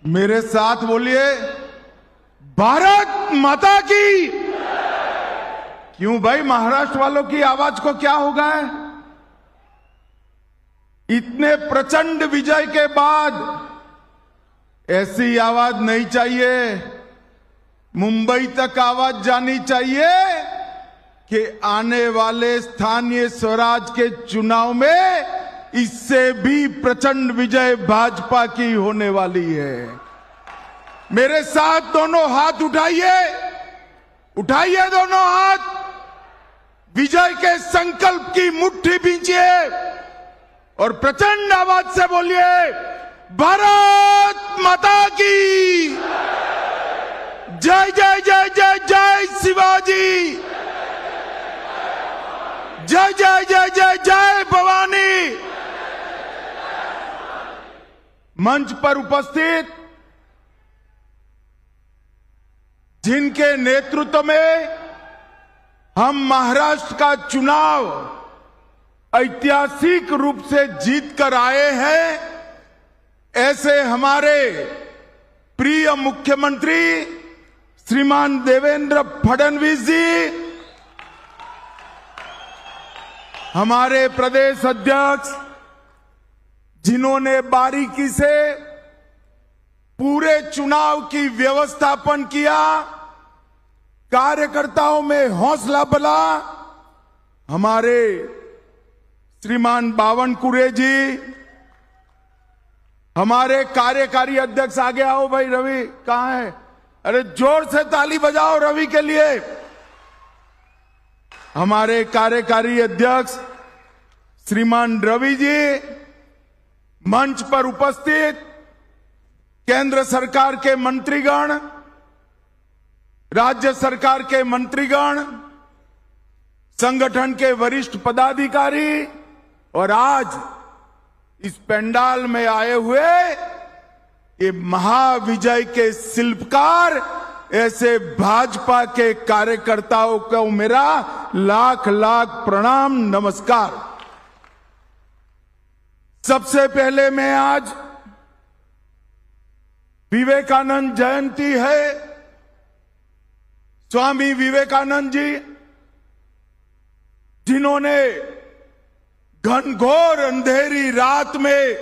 मेरे साथ बोलिए, भारत माता की। क्यों भाई, महाराष्ट्र वालों की आवाज को क्या हो गया है? इतने प्रचंड विजय के बाद ऐसी आवाज नहीं चाहिए। मुंबई तक आवाज जानी चाहिए कि आने वाले स्थानीय स्वराज के चुनाव में इससे भी प्रचंड विजय भाजपा की होने वाली है। मेरे साथ दोनों हाथ उठाइए, उठाइए दोनों हाथ, विजय के संकल्प की मुट्ठी भींचिए और प्रचंड आवाज से बोलिए, भारत माता की जय जय जय जय जय शिवाजी, जय जय जय जय जय भवानी। मंच पर उपस्थित जिनके नेतृत्व में हम महाराष्ट्र का चुनाव ऐतिहासिक रूप से जीत कर आए हैं, ऐसे हमारे प्रिय मुख्यमंत्री श्रीमान देवेंद्र फडणवीस जी, हमारे प्रदेश अध्यक्ष जिन्होंने बारीकी से पूरे चुनाव की व्यवस्थापन किया, कार्यकर्ताओं में हौसला बला, हमारे श्रीमान बावनकुरे जी, हमारे कार्यकारी अध्यक्ष, आगे आओ भाई, रवि कहां है? अरे जोर से ताली बजाओ रवि के लिए। हमारे कार्यकारी अध्यक्ष श्रीमान रवि जी, मंच पर उपस्थित केंद्र सरकार के मंत्रीगण, राज्य सरकार के मंत्रीगण, संगठन के वरिष्ठ पदाधिकारी और आज इस पंडाल में आए हुए ये महाविजय के शिल्पकार, ऐसे भाजपा के कार्यकर्ताओं को मेरा लाख लाख प्रणाम, नमस्कार। सबसे पहले मैं आज विवेकानंद जयंती है, स्वामी विवेकानंद जी जिन्होंने घनघोर अंधेरी रात में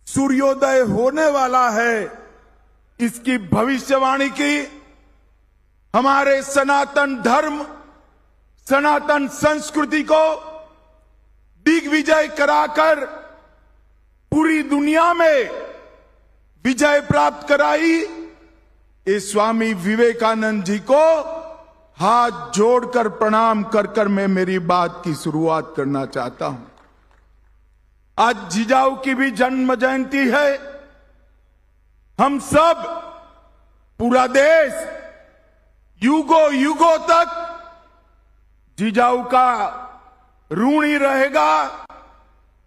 सूर्योदय होने वाला है इसकी भविष्यवाणी की, हमारे सनातन धर्म, सनातन संस्कृति को दिग्विजय कराकर पूरी दुनिया में विजय प्राप्त कराई। इस स्वामी विवेकानंद जी को हाथ जोड़कर प्रणाम कर कर मैं मेरी बात की शुरुआत करना चाहता हूं। आज जिजाऊ की भी जन्म जयंती है। हम सब, पूरा देश युगों युगों तक जिजाऊ का ऋणी रहेगा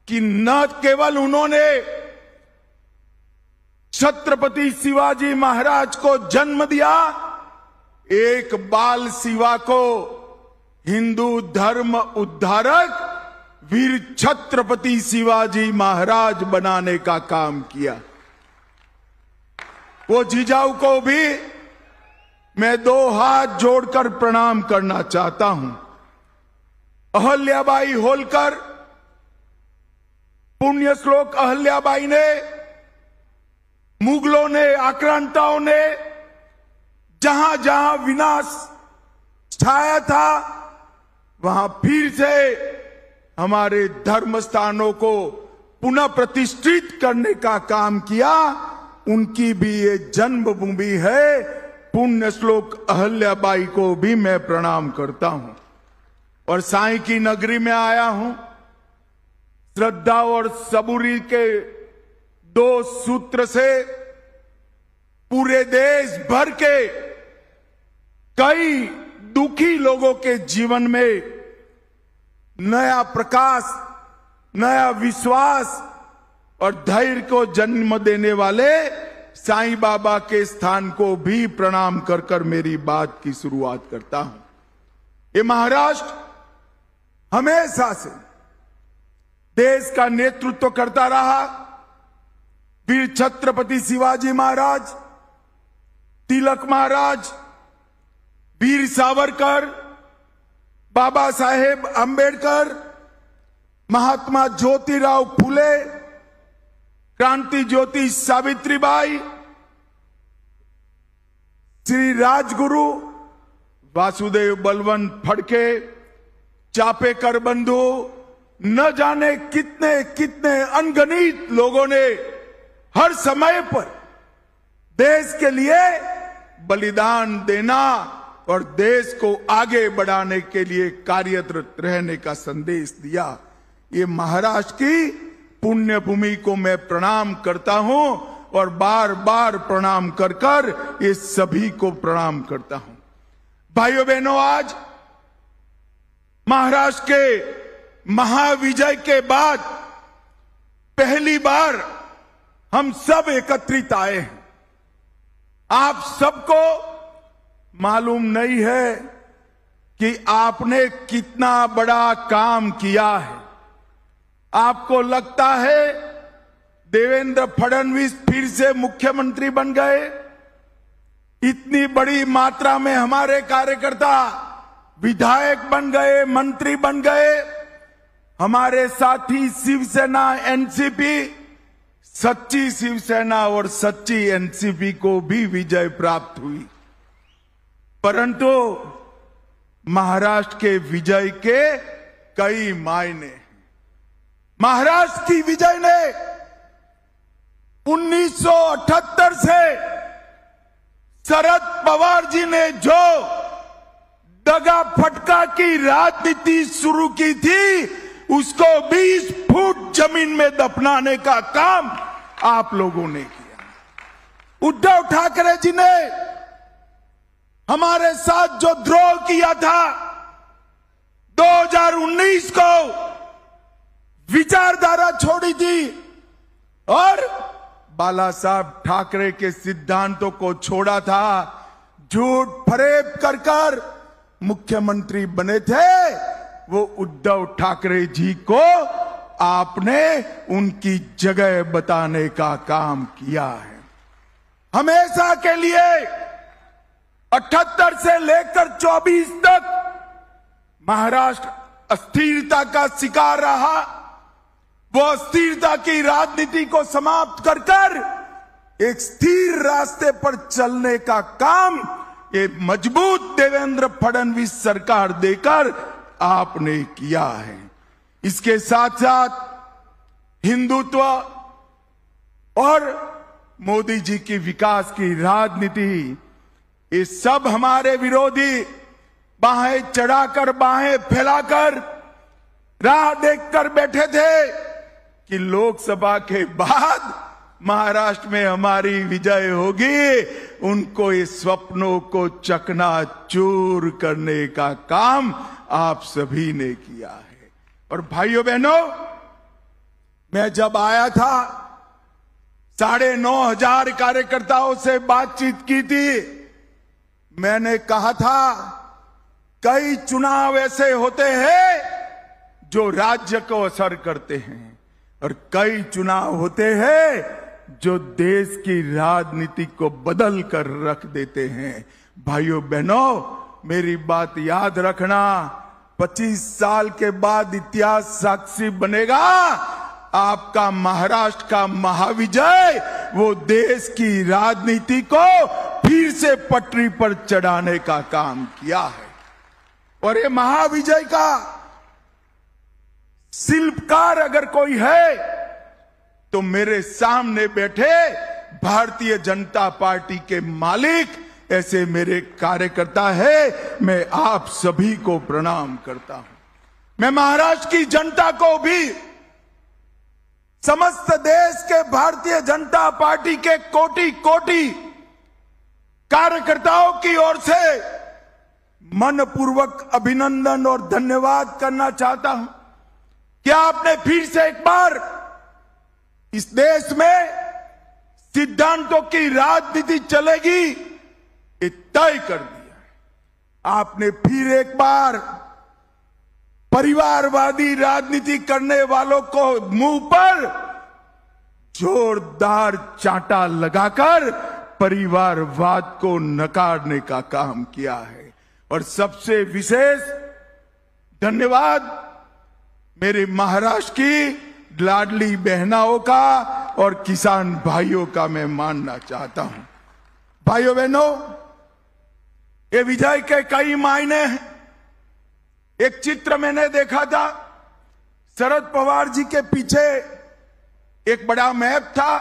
कि न केवल उन्होंने छत्रपति शिवाजी महाराज को जन्म दिया, एक बाल शिवा को हिंदू धर्म उद्धारक वीर छत्रपति शिवाजी महाराज बनाने का काम किया। वो जिजाऊ को भी मैं दो हाथ जोड़कर प्रणाम करना चाहता हूं। अहल्याबाई होलकर, पुण्य श्लोक अहल्याबाई ने, मुगलों ने, आक्रांताओं ने जहां जहां विनाश छाया था, वहां फिर से हमारे धर्म स्थानों को पुनः प्रतिष्ठित करने का काम किया। उनकी भी ये जन्मभूमि है। पुण्य श्लोक अहल्याबाई को भी मैं प्रणाम करता हूं और साईं की नगरी में आया हूं। श्रद्धा और सबूरी के दो सूत्र से पूरे देश भर के कई दुखी लोगों के जीवन में नया प्रकाश, नया विश्वास और धैर्य को जन्म देने वाले साईं बाबा के स्थान को भी प्रणाम कर कर मेरी बात की शुरुआत करता हूं। ये महाराष्ट्र हमेशा से देश का नेतृत्व करता रहा। वीर छत्रपति शिवाजी महाराज, तिलक महाराज, वीर सावरकर, बाबा साहेब अंबेडकर, महात्मा ज्योतिराव फुले, क्रांति ज्योति सावित्रीबाई, श्री राजगुरु वासुदेव बलवंत फड़के, चापेकर बंधु, न जाने कितने कितने अनगिनत लोगों ने हर समय पर देश के लिए बलिदान देना और देश को आगे बढ़ाने के लिए कार्यरत रहने का संदेश दिया। ये महाराष्ट्र की पुण्य भूमि को मैं प्रणाम करता हूं और बार बार प्रणाम कर कर ये सभी को प्रणाम करता हूं। भाइयों बहनों, आज महाराष्ट्र के महाविजय के बाद पहली बार हम सब एकत्रित आए हैं। आप सबको मालूम नहीं है कि आपने कितना बड़ा काम किया है। आपको लगता है देवेंद्र फडणवीस फिर से मुख्यमंत्री बन गए। इतनी बड़ी मात्रा में हमारे कार्यकर्ता विधायक बन गए, मंत्री बन गए। हमारे साथी शिवसेना, एनसीपी, सच्ची शिवसेना और सच्ची एनसीपी को भी विजय प्राप्त हुई, परंतु महाराष्ट्र के विजय के कई मायने। महाराष्ट्र की विजय ने 1978 से शरद पवार जी ने जो दगा फटका की राजनीति शुरू की थी, उसको 20 फुट जमीन में दफनाने का काम आप लोगों ने किया। उद्धव ठाकरे जी ने हमारे साथ जो द्रोह किया था, 2019 को विचारधारा छोड़ी थी और बाला साहब ठाकरे के सिद्धांतों को छोड़ा था। झूठ फरेब कर कर मुख्यमंत्री बने थे। वो उद्धव ठाकरे जी को आपने उनकी जगह बताने का काम किया है। हमेशा के लिए 78 से लेकर 24 तक महाराष्ट्र अस्थिरता का शिकार रहा। वो अस्थिरता की राजनीति को समाप्त कर कर एक स्थिर रास्ते पर चलने का काम ये मजबूत देवेंद्र फडणवीस सरकार देकर आपने किया है। इसके साथ साथ हिंदुत्व और मोदी जी की विकास की राजनीति, ये सब हमारे विरोधी बाहें चढ़ाकर, बाहें फैलाकर राह देखकर बैठे थे कि लोकसभा के बाद महाराष्ट्र में हमारी विजय होगी। उनको इस स्वप्नों को चकनाचूर करने का काम आप सभी ने किया है। और भाइयों बहनों, मैं जब आया था 9,500 कार्यकर्ताओं से बातचीत की थी। मैंने कहा था कई चुनाव ऐसे होते हैं जो राज्य को असर करते हैं और कई चुनाव होते हैं जो देश की राजनीति को बदल कर रख देते हैं। भाइयों बहनों, मेरी बात याद रखना, 25 साल के बाद इतिहास साक्षी बनेगा। आपका महाराष्ट्र का महाविजय वो देश की राजनीति को फिर से पटरी पर चढ़ाने का काम किया है। और ये महाविजय का शिल्पकार अगर कोई है तो मेरे सामने बैठे भारतीय जनता पार्टी के मालिक ऐसे मेरे कार्यकर्ता है। मैं आप सभी को प्रणाम करता हूं। मैं महाराष्ट्र की जनता को भी, समस्त देश के भारतीय जनता पार्टी के कोटि कोटि कार्यकर्ताओं की ओर से मनपूर्वक अभिनंदन और धन्यवाद करना चाहता हूं कि आपने फिर से एक बार इस देश में सिद्धांतों की राजनीति चलेगी ये तय कर दिया। आपने फिर एक बार परिवारवादी राजनीति करने वालों को मुंह पर जोरदार चांटा लगाकर परिवारवाद को नकारने का काम किया है। और सबसे विशेष धन्यवाद मेरे महाराष्ट्र की लाडली बहनाओं का और किसान भाइयों का मैं मानना चाहता हूं। भाइयों बहनों, ये विजय के कई मायने हैं। एक चित्र मैंने देखा था, शरद पवार जी के पीछे एक बड़ा मैप था।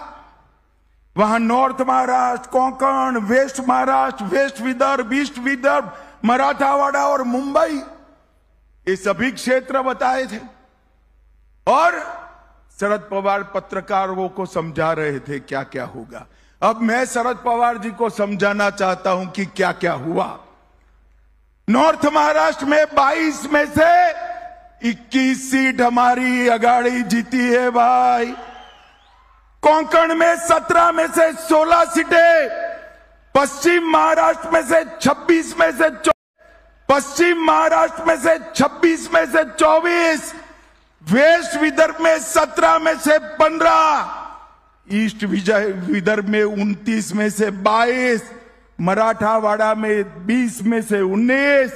वहां north Maharashtra, Konkan, west Maharashtra, west Vidarbha, east Vidarbha, Marathwada और मुंबई, ये सभी क्षेत्र बताए थे। और शरद पवार पत्रकारों को समझा रहे थे क्या क्या होगा। अब मैं शरद पवार जी को समझाना चाहता हूं कि क्या क्या हुआ। नॉर्थ महाराष्ट्र में 22 में से 21 सीट हमारी अगाड़ी जीती है भाई। कोंकण में 17 में से 16 सीटें, पश्चिम महाराष्ट्र में से 26 में से पश्चिम महाराष्ट्र में से 26 में से 24, वेस्ट विदर्भ में 17 में से 15, ईस्ट विदर्भ में 29 में से 22, मराठावाड़ा में 20 में से 19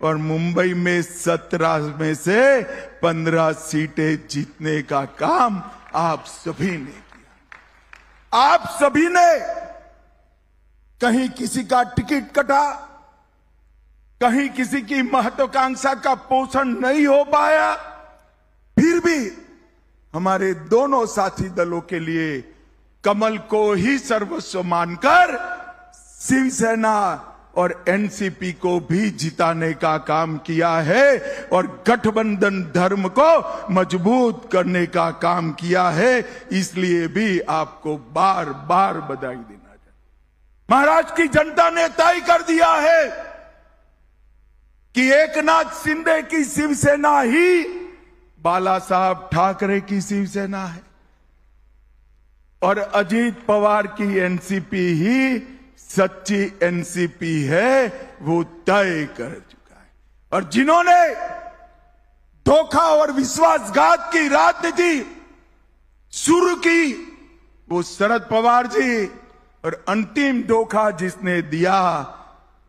और मुंबई में 17 में से 15 सीटें जीतने का काम आप सभी ने किया। आप सभी ने, कहीं किसी का टिकट कटा, कहीं किसी की महत्वाकांक्षा का पोषण नहीं हो पाया, फिर भी हमारे दोनों साथी दलों के लिए कमल को ही सर्वस्व मानकर शिवसेना और एनसीपी को भी जिताने का काम किया है और गठबंधन धर्म को मजबूत करने का काम किया है। इसलिए भी आपको बार बार बधाई देना चाहिए। महाराष्ट्र की जनता ने तय कर दिया है कि एकनाथ शिंदे की शिवसेना ही बाला साहब ठाकरे की शिवसेना है और अजीत पवार की एनसीपी ही सच्ची एनसीपी है, वो तय कर चुका है। और जिन्होंने धोखा और विश्वासघात की राजनीति शुरू की, वो शरद पवार जी, और अंतिम धोखा जिसने दिया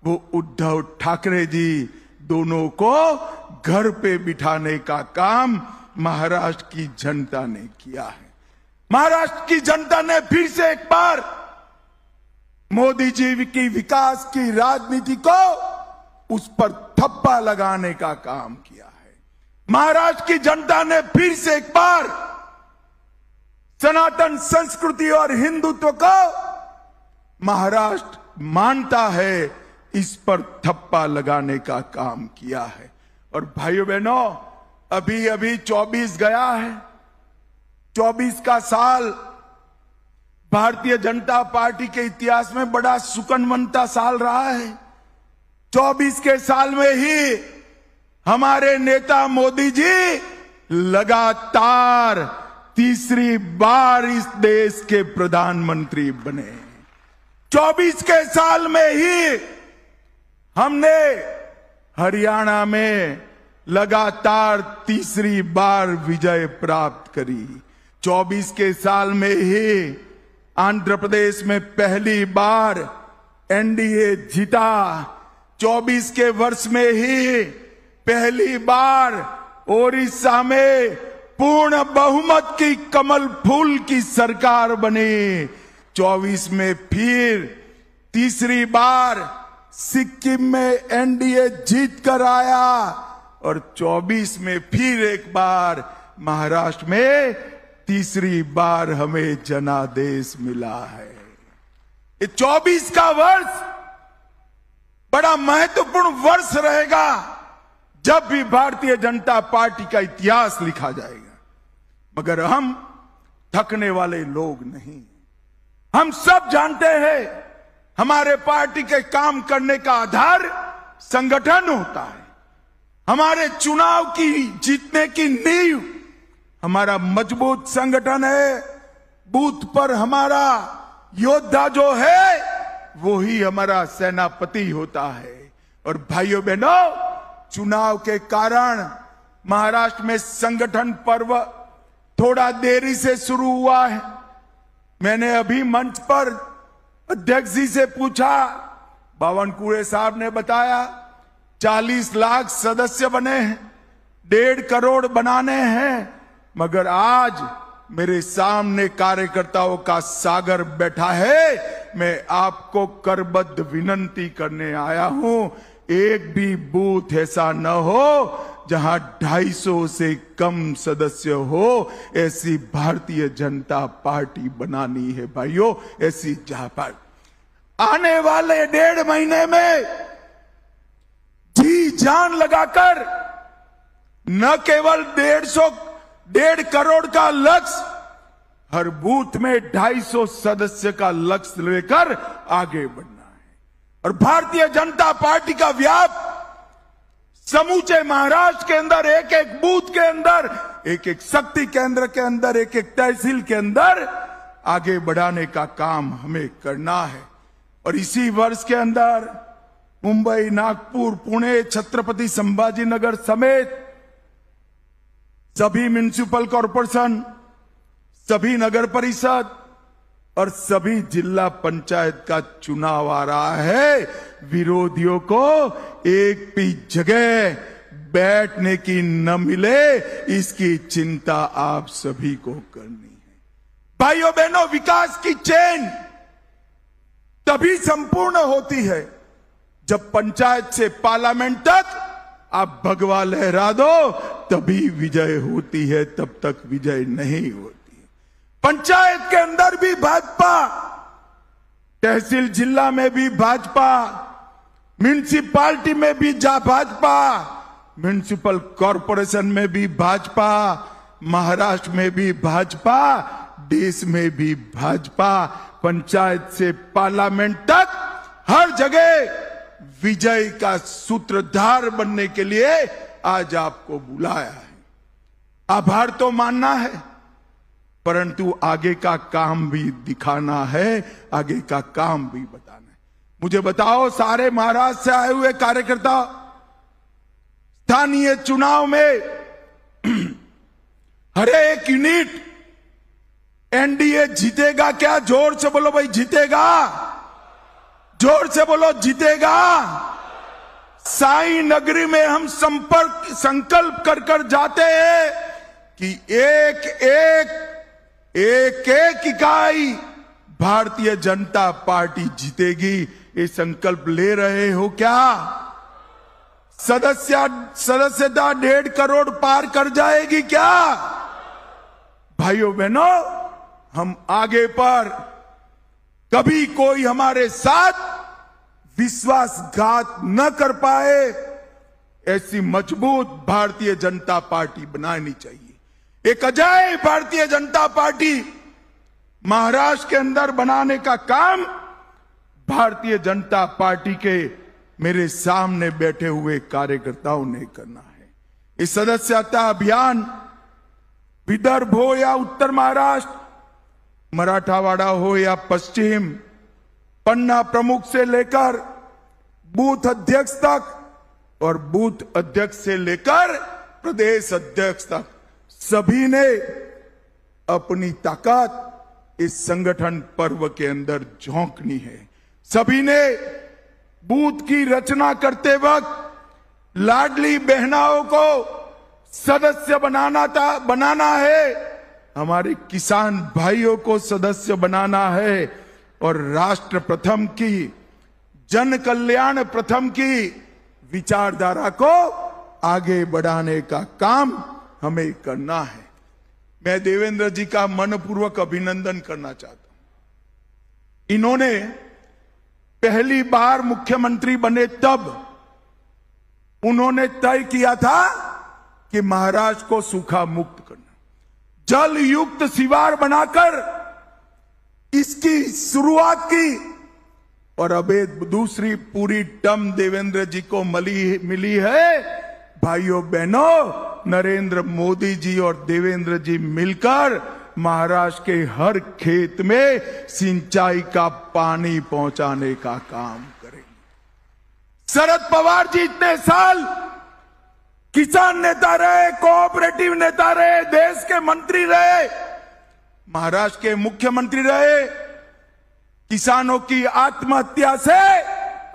वो उद्धव ठाकरे जी। दोनों को घर पे बिठाने का काम महाराष्ट्र की जनता ने किया है। महाराष्ट्र की जनता ने फिर से एक बार मोदी जी की विकास की राजनीति को उस पर थप्पा लगाने का काम किया है। महाराष्ट्र की जनता ने फिर से एक बार सनातन संस्कृति और हिंदुत्व को महाराष्ट्र मानता है, इस पर थप्पा लगाने का काम किया है। और भाइयों बहनों, अभी अभी 24 गया है। 24 का साल भारतीय जनता पार्टी के इतिहास में बड़ा सुकनवंता साल रहा है। 24 के साल में ही हमारे नेता मोदी जी लगातार तीसरी बार इस देश के प्रधानमंत्री बने। 24 के साल में ही हमने हरियाणा में लगातार तीसरी बार विजय प्राप्त करी। 24 के साल में ही आंध्र प्रदेश में पहली बार एनडीए जीता। 24 के वर्ष में ही पहली बार ओडिशा में पूर्ण बहुमत की कमल फूल की सरकार बनी। 24 में फिर तीसरी बार सिक्किम में एनडीए जीत कर आया और 24 में फिर एक बार महाराष्ट्र में तीसरी बार हमें जनादेश मिला है। ये 24 का वर्ष बड़ा महत्वपूर्ण वर्ष रहेगा जब भी भारतीय जनता पार्टी का इतिहास लिखा जाएगा। मगर हम थकने वाले लोग नहीं। हम सब जानते हैं हमारे पार्टी के काम करने का आधार संगठन होता है। हमारे चुनाव की जीतने की नींव हमारा मजबूत संगठन है। बूथ पर हमारा योद्धा जो है वो ही हमारा सेनापति होता है। और भाइयों बहनों, चुनाव के कारण महाराष्ट्र में संगठन पर्व थोड़ा देरी से शुरू हुआ है। मैंने अभी मंच पर अध्यक्ष जी से पूछा, बावनकुळे साहब ने बताया 40 लाख सदस्य बने हैं, 1.5 करोड़ बनाने हैं, मगर आज मेरे सामने कार्यकर्ताओं का सागर बैठा है। मैं आपको करबद्ध विनंती करने आया हूं, एक भी बूथ ऐसा न हो जहां 250 से कम सदस्य हो। ऐसी भारतीय जनता पार्टी बनानी है भाइयों, ऐसी जहां आने वाले 1.5 महीने में जी जान लगाकर न केवल 1.5 करोड़ का लक्ष्य, हर बूथ में 250 सदस्य का लक्ष्य लेकर आगे बढ़ना है। और भारतीय जनता पार्टी का व्याप समूचे महाराष्ट्र के अंदर, एक एक बूथ के अंदर, एक एक शक्ति केंद्र के अंदर, एक एक तहसील के अंदर आगे बढ़ाने का काम हमें करना है। और इसी वर्ष के अंदर मुंबई, नागपुर, पुणे, छत्रपति संभाजीनगर समेत सभी म्युनिसिपल कॉरपोरेशन, सभी नगर परिषद और सभी जिला पंचायत का चुनाव आ रहा है। विरोधियों को एक भी जगह बैठने की न मिले, इसकी चिंता आप सभी को करनी है। भाइयों बहनों, विकास की चेन तभी संपूर्ण होती है जब पंचायत से पार्लियामेंट तक आप भगवा लहरा दो, तभी विजय होती है, तब तक विजय नहीं होती है। पंचायत के अंदर भी भाजपा, तहसील जिला में भी भाजपा, म्युनिसिपालिटी में भी भाजपा, म्युनिसिपल कॉरपोरेशन में भी भाजपा, महाराष्ट्र में भी भाजपा, देश में भी भाजपा। पंचायत से पार्लियामेंट तक हर जगह विजय का सूत्रधार बनने के लिए आज आपको बुलाया है। आभार तो मानना है, परंतु आगे का काम भी दिखाना है, आगे का काम भी बताना है। मुझे बताओ, सारे महाराष्ट्र से आए हुए कार्यकर्ता स्थानीय चुनाव में हर एक यूनिट एनडीए जीतेगा क्या? जोर से बोलो भाई, जीतेगा। जोर से बोलो, जीतेगा। साई नगरी में हम संकल्प कर कर जाते हैं कि एक एक इकाई भारतीय जनता पार्टी जीतेगी। ये संकल्प ले रहे हो क्या? सदस्यता 1.5 करोड़ पार कर जाएगी क्या? भाइयों बहनों, हम आगे पर कभी कोई हमारे साथ विश्वासघात न कर पाए, ऐसी मजबूत भारतीय जनता पार्टी बनानी चाहिए। एक अजय भारतीय जनता पार्टी महाराष्ट्र के अंदर बनाने का काम भारतीय जनता पार्टी के मेरे सामने बैठे हुए कार्यकर्ताओं ने करना है। इस सदस्यता अभियान विदर्भ हो या उत्तर महाराष्ट्र, मराठावाड़ा हो या पश्चिम, पन्ना प्रमुख से लेकर बूथ अध्यक्ष तक और बूथ अध्यक्ष से लेकर प्रदेश अध्यक्ष तक, सभी ने अपनी ताकत इस संगठन पर्व के अंदर झोंकनी है। सभी ने बूथ की रचना करते वक्त लाडली बहनाओं को सदस्य बनाना है, हमारे किसान भाइयों को सदस्य बनाना है और राष्ट्र प्रथम की, जन कल्याण प्रथम की विचारधारा को आगे बढ़ाने का काम हमें करना है। मैं देवेंद्र जी का मनपूर्वक अभिनंदन करना चाहता हूं। इन्होंने पहली बार मुख्यमंत्री बने तब उन्होंने तय किया था कि महाराष्ट्र को सूखा मुक्त करना, जल युक्त शिवार बनाकर इसकी शुरुआत की। और अब दूसरी पूरी टर्म देवेंद्र जी को मिली है। भाइयों बहनों, नरेंद्र मोदी जी और देवेंद्र जी मिलकर महाराष्ट्र के हर खेत में सिंचाई का पानी पहुंचाने का काम करेंगे। शरद पवार जी इतने साल किसान नेता रहे, कोऑपरेटिव नेता रहे, देश के मंत्री रहे, महाराष्ट्र के मुख्यमंत्री रहे। किसानों की आत्महत्या से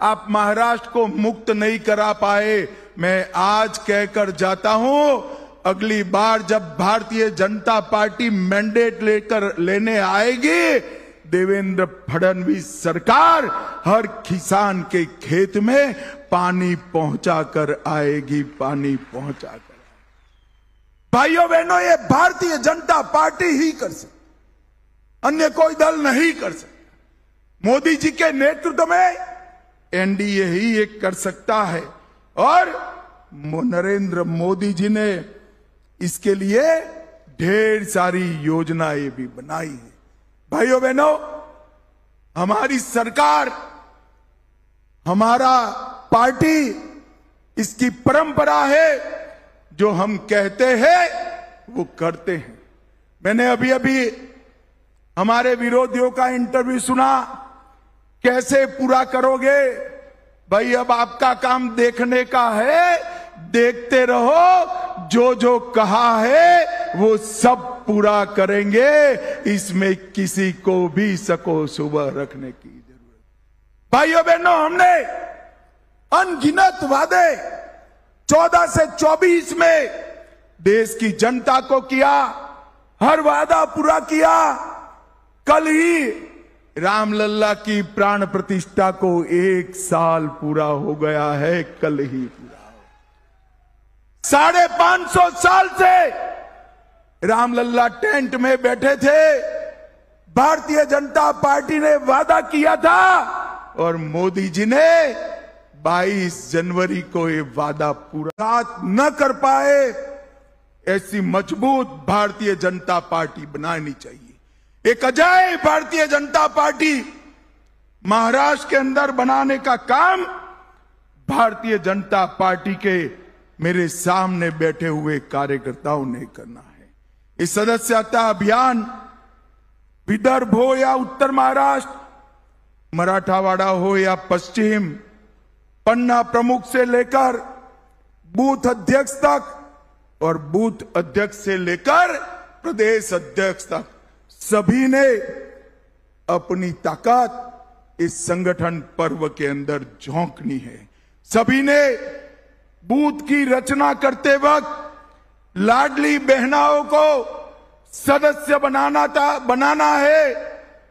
आप महाराष्ट्र को मुक्त नहीं करा पाए। मैं आज कहकर जाता हूं, अगली बार जब भारतीय जनता पार्टी मैंडेट लेने आएगी, देवेंद्र फडणवीस सरकार हर किसान के खेत में पानी पहुंचाकर आएगी, पानी पहुंचाकर। भाइयों बहनों, ये भारतीय जनता पार्टी ही कर सकती, अन्य कोई दल नहीं कर सकता। मोदी जी के नेतृत्व में एनडीए ही ये कर सकता है और नरेंद्र मोदी जी ने इसके लिए ढेर सारी योजनाएं भी बनाई है। भाइयों बहनों, हमारी सरकार, हमारा पार्टी, इसकी परंपरा है, जो हम कहते हैं वो करते हैं। मैंने अभी अभी हमारे विरोधियों का इंटरव्यू सुना, कैसे पूरा करोगे? भाई अब आपका काम देखने का है, देखते रहो, जो जो कहा है वो सब पूरा करेंगे, इसमें किसी को भी सको सुबह रखने की जरूरत। भाइयों बहनों, हमने अनगिनत वादे 14 से 24 में देश की जनता को किया, हर वादा पूरा किया। कल ही रामलल्ला की प्राण प्रतिष्ठा को 1 साल पूरा हो गया है, कल ही पूरा। 550 साल से रामलल्ला टेंट में बैठे थे, भारतीय जनता पार्टी ने वादा किया था और मोदी जी ने 22 जनवरी को ये वादा पूरा न कर पाए। ऐसी मजबूत भारतीय जनता पार्टी बनानी चाहिए। एक अजय भारतीय जनता पार्टी महाराष्ट्र के अंदर बनाने का काम भारतीय जनता पार्टी के मेरे सामने बैठे हुए कार्यकर्ताओं ने करना है। इस सदस्यता अभियान विदर्भ हो या उत्तर महाराष्ट्र, मराठावाड़ा हो या पश्चिम, पन्ना प्रमुख से लेकर बूथ अध्यक्ष तक और बूथ अध्यक्ष से लेकर प्रदेश अध्यक्ष तक, सभी ने अपनी ताकत इस संगठन पर्व के अंदर झोंकनी है। सभी ने बूथ की रचना करते वक्त लाडली बहनाओं को सदस्य बनाना है,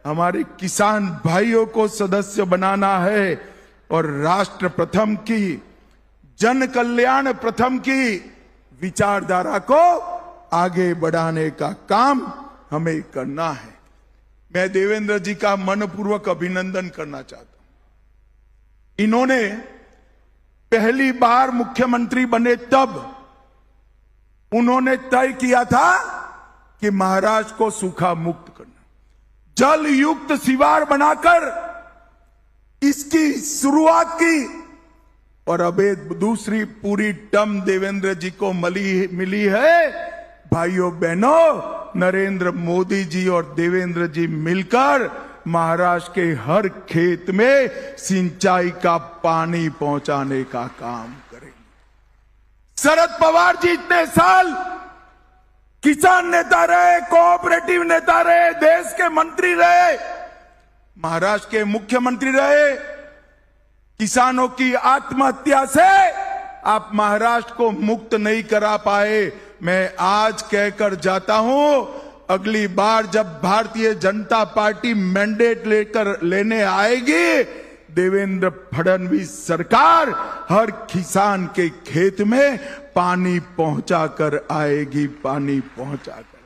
हमारे किसान भाइयों को सदस्य बनाना है और राष्ट्र प्रथम की, जन कल्याण प्रथम की विचारधारा को आगे बढ़ाने का काम हमें करना है। मैं देवेंद्र जी का मनपूर्वक अभिनंदन करना चाहता हूं। इन्होंने पहली बार मुख्यमंत्री बने तब उन्होंने तय किया था कि महाराष्ट्र को सूखा मुक्त करना, जल युक्त शिवार बनाकर इसकी शुरुआत की और अब दूसरी पूरी टर्म देवेंद्र जी को मिली है। भाइयों बहनों, नरेंद्र मोदी जी और देवेंद्र जी मिलकर महाराष्ट्र के हर खेत में सिंचाई का पानी पहुंचाने का काम करेंगे। शरद पवार जी इतने साल किसान नेता रहे, कोऑपरेटिव नेता रहे, देश के मंत्री रहे, महाराष्ट्र के मुख्यमंत्री रहे। किसानों की आत्महत्या से आप महाराष्ट्र को मुक्त नहीं करा पाए। मैं आज कहकर जाता हूं, अगली बार जब भारतीय जनता पार्टी मैंडेट लेने आएगी, देवेंद्र फडणवीस सरकार हर किसान के खेत में पानी पहुंचाकर आएगी, पानी पहुंचाकर।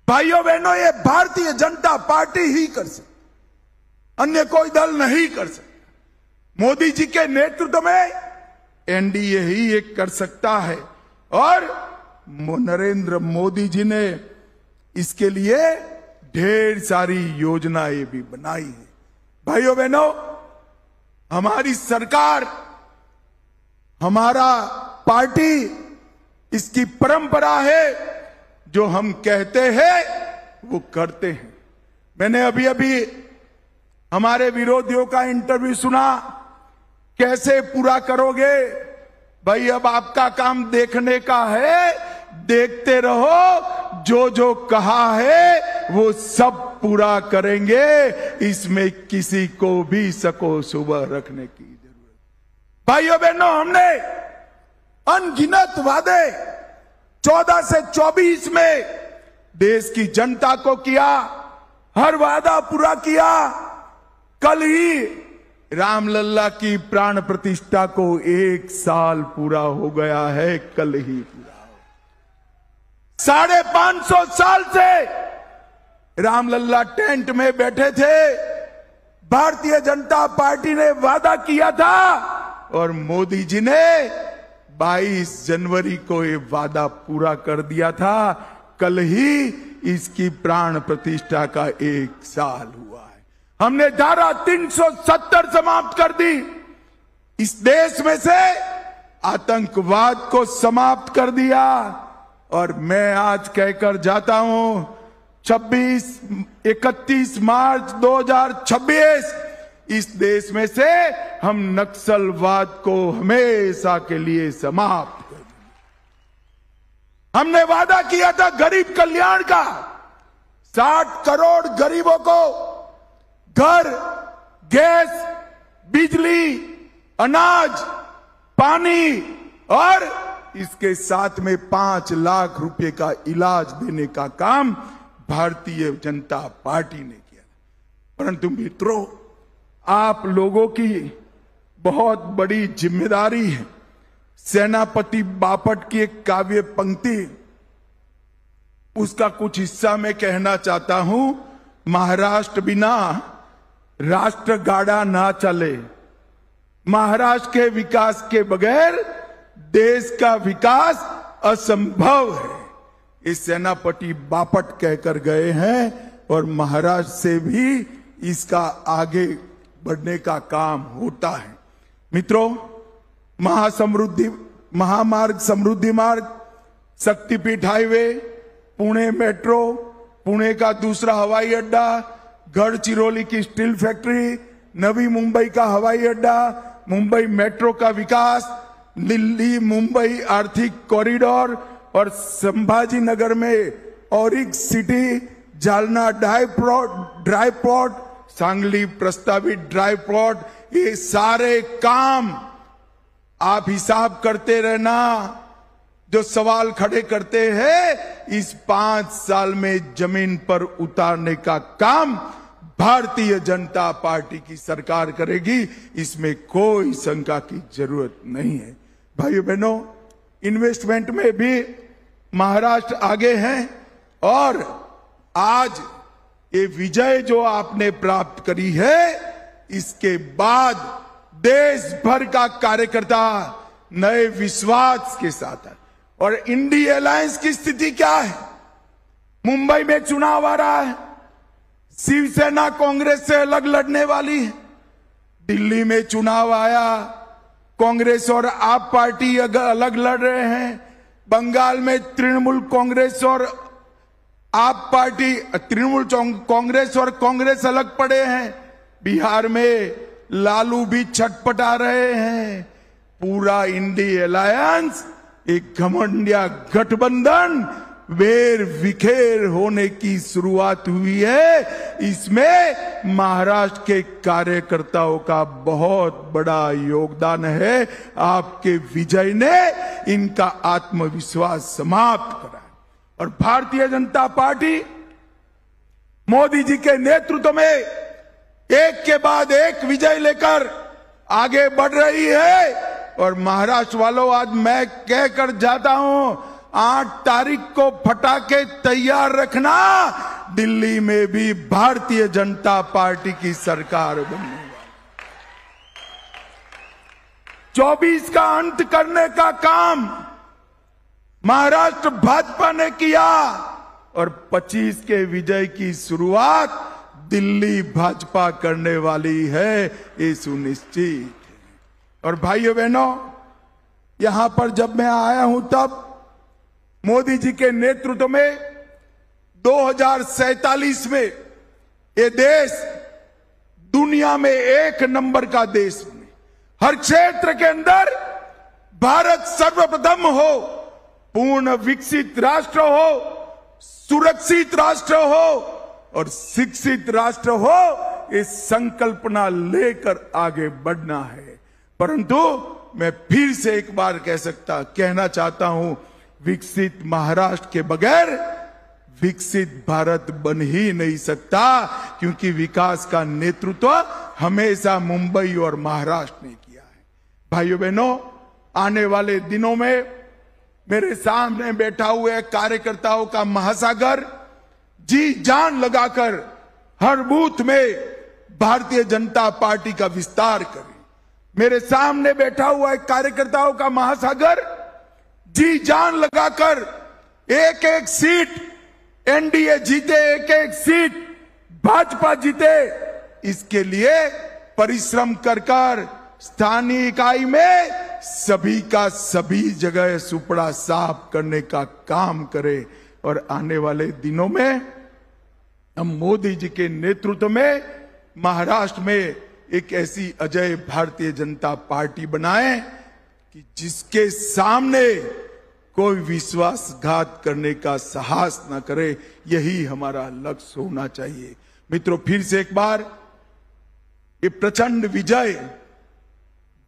भाइयों बहनों, ये भारतीय जनता पार्टी ही कर सकती, अन्य कोई दल नहीं कर सकता। मोदी जी के नेतृत्व में एनडीए ही ये कर सकता है और नरेंद्र मोदी जी ने इसके लिए ढेर सारी योजनाएं भी बनाई है। भाइयों बहनों, हमारी सरकार, हमारा पार्टी, इसकी परंपरा है, जो हम कहते हैं वो करते हैं। मैंने अभी अभी हमारे विरोधियों का इंटरव्यू सुना, कैसे पूरा करोगे? भाई अब आपका काम देखने का है, देखते रहो, जो जो कहा है वो सब पूरा करेंगे, इसमें किसी को भी सको सुबह रखने की जरूरत। भाइयों बहनों, हमने अनगिनत वादे 14 से 24 में देश की जनता को किया, हर वादा पूरा किया। कल ही रामलला की प्राण प्रतिष्ठा को 1 साल पूरा हो गया है, कल ही पूरा। 550 साल से रामलला टेंट में बैठे थे, भारतीय जनता पार्टी ने वादा किया था और मोदी जी ने 22 जनवरी को ये वादा पूरा कर दिया था। कल ही इसकी प्राण प्रतिष्ठा का 1 साल हुआ है। हमने धारा 370 समाप्त कर दी। इस देश में से आतंकवाद को समाप्त कर दिया। और मैं आज कहकर जाता हूं, 31 मार्च 2026 इस देश में से हम नक्सलवाद को हमेशा के लिए समाप्त कर देंगे। हमने वादा किया था गरीब कल्याण का, 60 करोड़ गरीबों को घर, गैस, बिजली, अनाज, पानी और इसके साथ में 5 लाख रुपए का इलाज देने का काम भारतीय जनता पार्टी ने किया। परंतु मित्रों, आप लोगों की बहुत बड़ी जिम्मेदारी है। सेनापति बापट की एक काव्य पंक्ति, उसका कुछ हिस्सा मैं कहना चाहता हूं। महाराष्ट्र बिना राष्ट्र गाड़ा ना चले, महाराष्ट्र के विकास के बगैर देश का विकास असंभव है। इस सेनापति बापट कहकर गए हैं और महाराष्ट्र से भी इसका आगे बढ़ने का काम होता है। मित्रों, महामार्ग, समृद्धि मार्ग, शक्तिपीठ हाईवे, पुणे मेट्रो, पुणे का दूसरा हवाई अड्डा, गढ़चिरौली की स्टील फैक्ट्री, नवी मुंबई का हवाई अड्डा, मुंबई मेट्रो का विकास, दिल्ली मुंबई आर्थिक कॉरिडोर और संभाजी नगर में Auric city, Jalna dry port, Sangli प्रस्तावित ड्राई पोर्ट, ये सारे काम आप हिसाब करते रहना। जो सवाल खड़े करते हैं, इस 5 साल में जमीन पर उतारने का काम भारतीय जनता पार्टी की सरकार करेगी, इसमें कोई शंका की जरूरत नहीं है। भाइयों बहनों, इन्वेस्टमेंट में भी महाराष्ट्र आगे है और आज ये विजय जो आपने प्राप्त करी है, इसके बाद देश भर का कार्यकर्ता नए विश्वास के साथ है। और इंडी अलायंस की स्थिति क्या है? मुंबई में चुनाव आ रहा है, शिवसेना कांग्रेस से अलग लड़ने वाली है। दिल्ली में चुनाव आया, कांग्रेस और आप पार्टी अलग लड़ रहे हैं। बंगाल में तृणमूल कांग्रेस और आप पार्टी, तृणमूल कांग्रेस और कांग्रेस अलग पड़े हैं। बिहार में लालू भी छटपटा रहे हैं। पूरा इंडी अलायंस एक घमंडिया गठबंधन वेर विखेर होने की शुरुआत हुई है। इसमें महाराष्ट्र के कार्यकर्ताओं का बहुत बड़ा योगदान है। आपके विजय ने इनका आत्मविश्वास समाप्त करा। और भारतीय जनता पार्टी मोदी जी के नेतृत्व में एक के बाद एक विजय लेकर आगे बढ़ रही है। और महाराष्ट्र वालों, आज मैं कहकर जाता हूं, 8 तारीख को पटाखे तैयार रखना, दिल्ली में भी भारतीय जनता पार्टी की सरकार बनने वाली। 24 का अंत करने का काम महाराष्ट्र भाजपा ने किया और 25 के विजय की शुरुआत दिल्ली भाजपा करने वाली है, ये सुनिश्चित। और भाइयों बहनों, यहां पर जब मैं आया हूं तब मोदी जी के नेतृत्व में 2047 में ये देश दुनिया में 1 नंबर का देश बने। हर क्षेत्र के अंदर भारत सर्वप्रथम हो, पूर्ण विकसित राष्ट्र हो, सुरक्षित राष्ट्र हो और शिक्षित राष्ट्र हो, इस संकल्पना लेकर आगे बढ़ना है। परंतु मैं फिर से एक बार कहना चाहता हूं, विकसित महाराष्ट्र के बगैर विकसित भारत बन ही नहीं सकता, क्योंकि विकास का नेतृत्व हमेशा मुंबई और महाराष्ट्र ने किया है। भाइयों बहनों, आने वाले दिनों में मेरे सामने बैठा हुए कार्यकर्ताओं का महासागर जी जान लगाकर हर बूथ में भारतीय जनता पार्टी का विस्तार करे। मेरे सामने बैठा हुआ एक कार्यकर्ताओं का महासागर जी जान लगाकर एक एक सीट एनडीए जीते, एक एक सीट भाजपा जीते, इसके लिए परिश्रम कर स्थानीय इकाई में सभी का सभी जगह सुपड़ा साफ करने का काम करे। और आने वाले दिनों में हम मोदी जी के नेतृत्व में महाराष्ट्र में एक ऐसी अजय भारतीय जनता पार्टी बनाएं कि जिसके सामने कोई विश्वासघात करने का साहस न करे। यही हमारा लक्ष्य होना चाहिए। मित्रों, फिर से एक बार ये प्रचंड विजय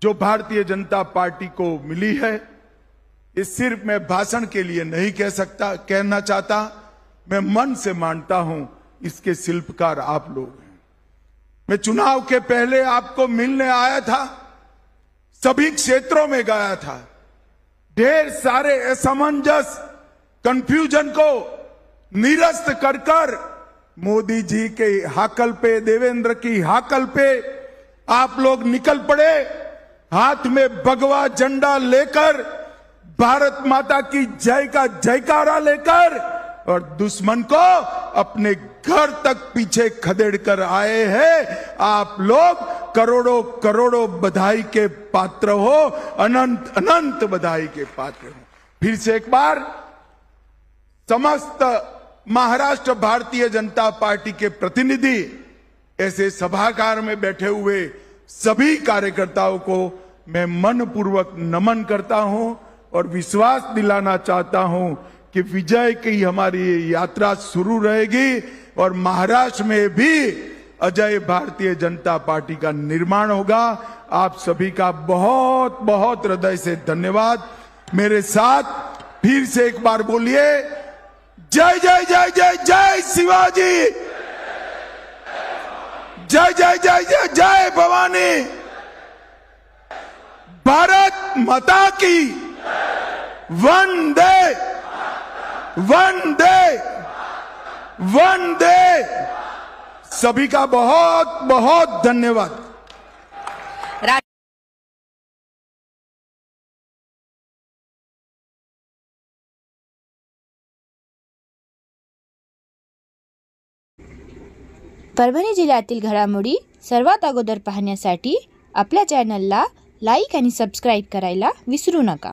जो भारतीय जनता पार्टी को मिली है, ये सिर्फ मैं भाषण के लिए नहीं कहना चाहता, मैं मन से मानता हूं इसके शिल्पकार आप लोग हैं। मैं चुनाव के पहले आपको मिलने आया था, सभी क्षेत्रों में गया था, ढेर सारे असमंजस कंफ्यूजन को निरस्त कर मोदी जी के हाकल पे, देवेंद्र की हाकल पे आप लोग निकल पड़े, हाथ में भगवा झंडा लेकर, भारत माता की जय का जयकारा लेकर, और दुश्मन को अपने घर तक पीछे खदेड़ कर आए हैं। आप लोग करोड़ों करोड़ों बधाई के पात्र हो, अनंत अनंत बधाई के पात्र हो। फिर से एक बार समस्त महाराष्ट्र भारतीय जनता पार्टी के प्रतिनिधि, ऐसे सभागार में बैठे हुए सभी कार्यकर्ताओं को मैं मनपूर्वक नमन करता हूं और विश्वास दिलाना चाहता हूं कि विजय की हमारी यात्रा शुरू रहेगी और महाराष्ट्र में भी अजय भारतीय जनता पार्टी का निर्माण होगा। आप सभी का बहुत बहुत हृदय से धन्यवाद। मेरे साथ फिर से एक बार बोलिए, जय जय जय जय जय शिवाजी, जय जय जय जय जय भवानी, भारत माता की वंदे वंदे वंदे। सभी का बहुत बहुत धन्यवाद। परभणी जिल्ह्यातील घडामोडी सर्वात अगोदर पाहण्यासाठी आपल्या चॅनलला लाईक आणि सबस्क्राईब करायला विसरू नका।